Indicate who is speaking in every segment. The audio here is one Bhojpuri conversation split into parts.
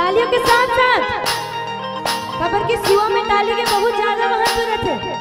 Speaker 1: तालियों के साथ साथ खबर की सुआ में ताली के बहुत ज्यादा महत्व है।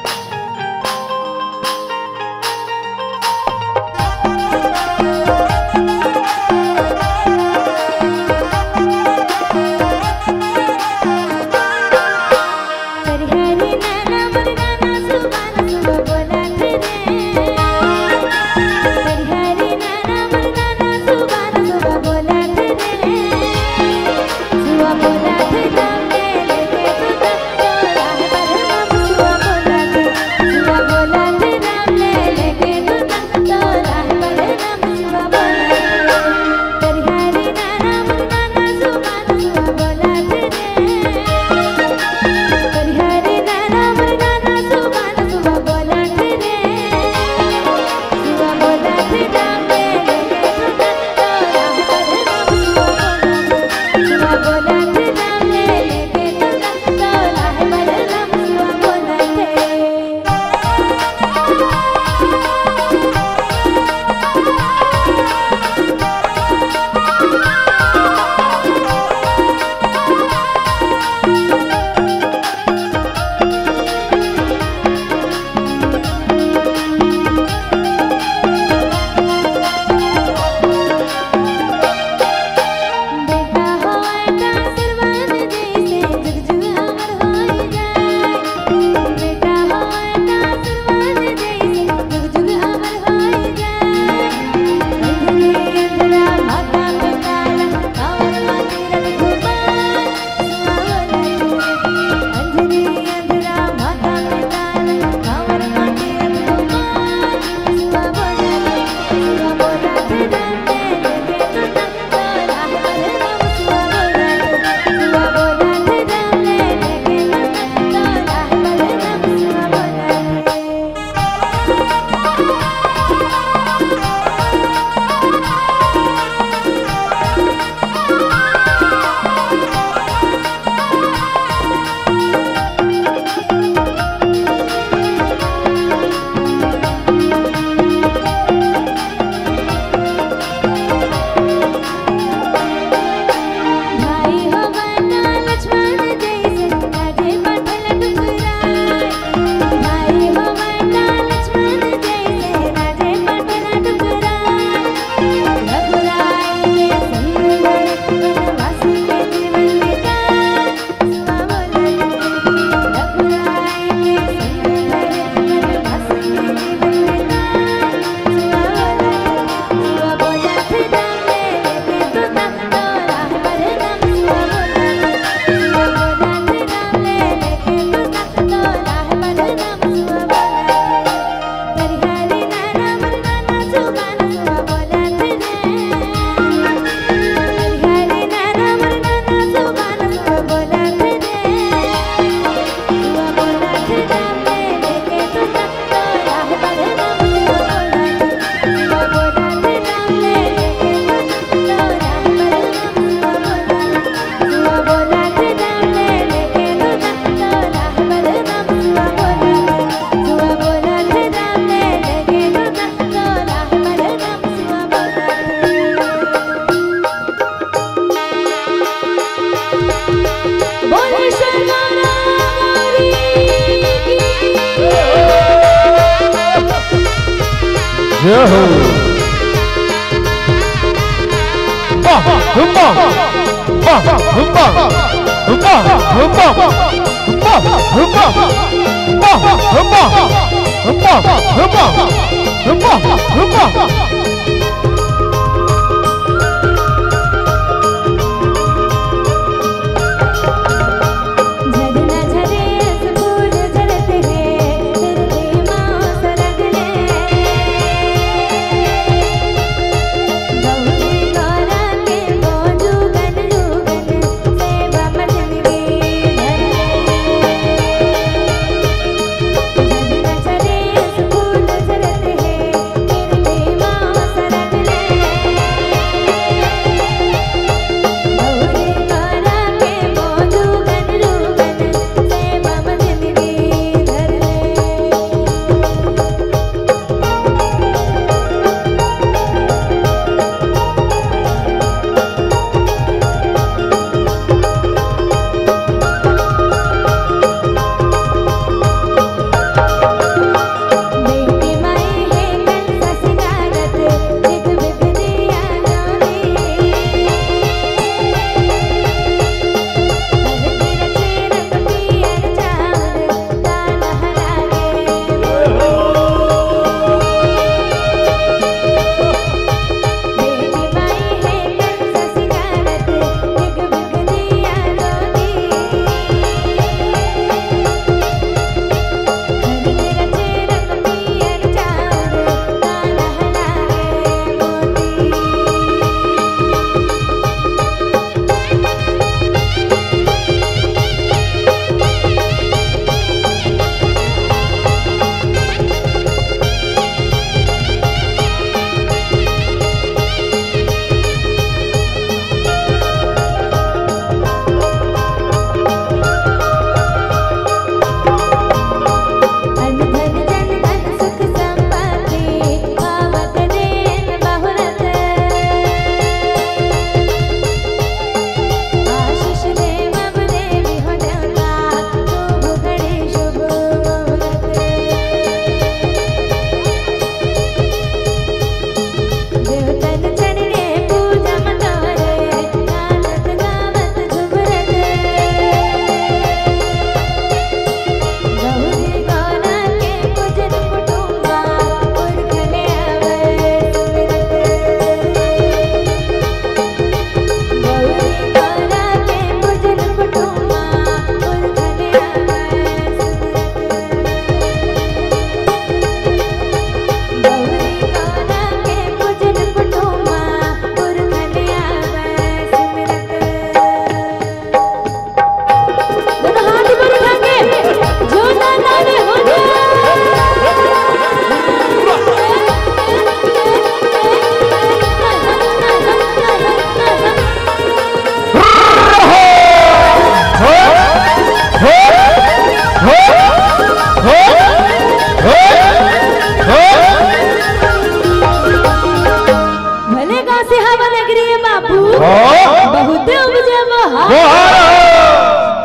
Speaker 1: बहुत उपजे बहार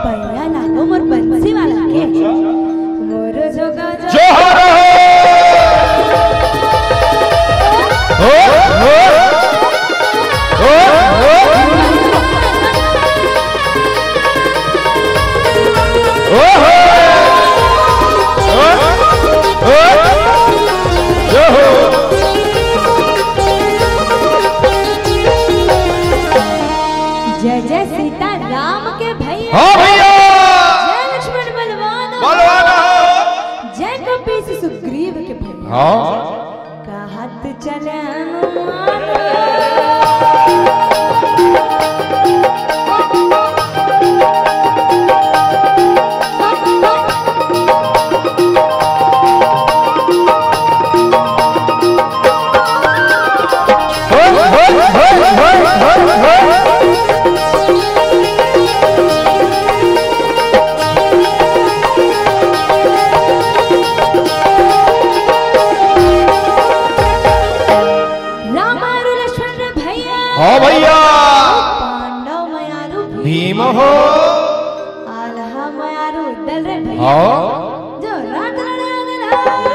Speaker 1: पैया लागो मोर बंसी वाला के मोर जोगा
Speaker 2: जोहर
Speaker 1: जय जय सीता राम के भैया
Speaker 2: हाँ भैया
Speaker 1: जय लक्ष्मण बलवान
Speaker 2: बलवान
Speaker 1: जय कपीस सुग्रीव के भैया
Speaker 2: हाँ
Speaker 1: कहत चले हनुमान
Speaker 2: हाँ भैया
Speaker 1: पांडव मयारू
Speaker 2: भीम हो
Speaker 1: आल्हा मयारू दल रे भैया
Speaker 2: हाँ
Speaker 1: जो रात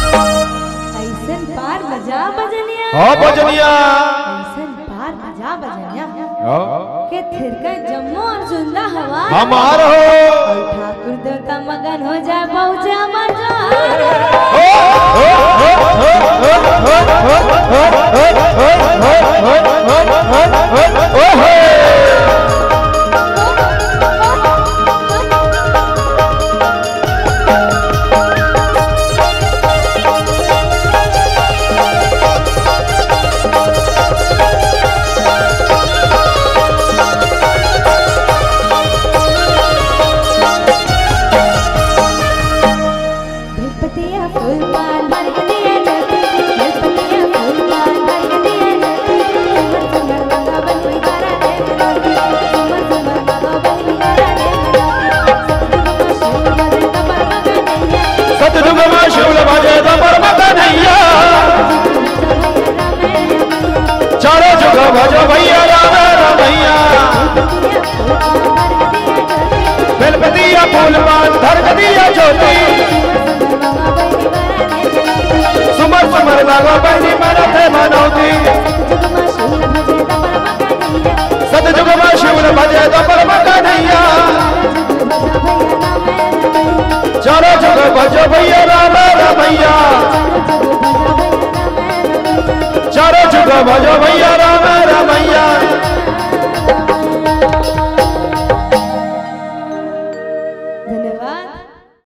Speaker 1: ऐसन पार बजा बजनिया
Speaker 2: हाँ बजनिया
Speaker 1: ऐसन पार बजा बजनिया
Speaker 2: हाँ
Speaker 1: के थिरका जम्मू और जुंदा हवा
Speaker 2: हमार हो
Speaker 1: और ठाकुर देवता मगन हो जाए पहुंचे हमार जहान बेलपतिया फूल पान भर के दिए जाते बेलपतिया फूल पान भर के दिए जाते सुमर सुमर गंगा बन गारा रे मिलाती सुमर सुमर गंगा बन गारा रे मिलाती सतयुग में शिव बजे तबर कन्हैया
Speaker 2: चारों जगह भजो भैया राम रमैया बेलपतिया फूल पान धर के दिया ज्योति सुमर सुमर लागो बहनी मनते मनौती सतयुग में शिव भजे तो परम कन्हैया चारों जगह भजो भैया राम रमैया चारों जगह भजो भैया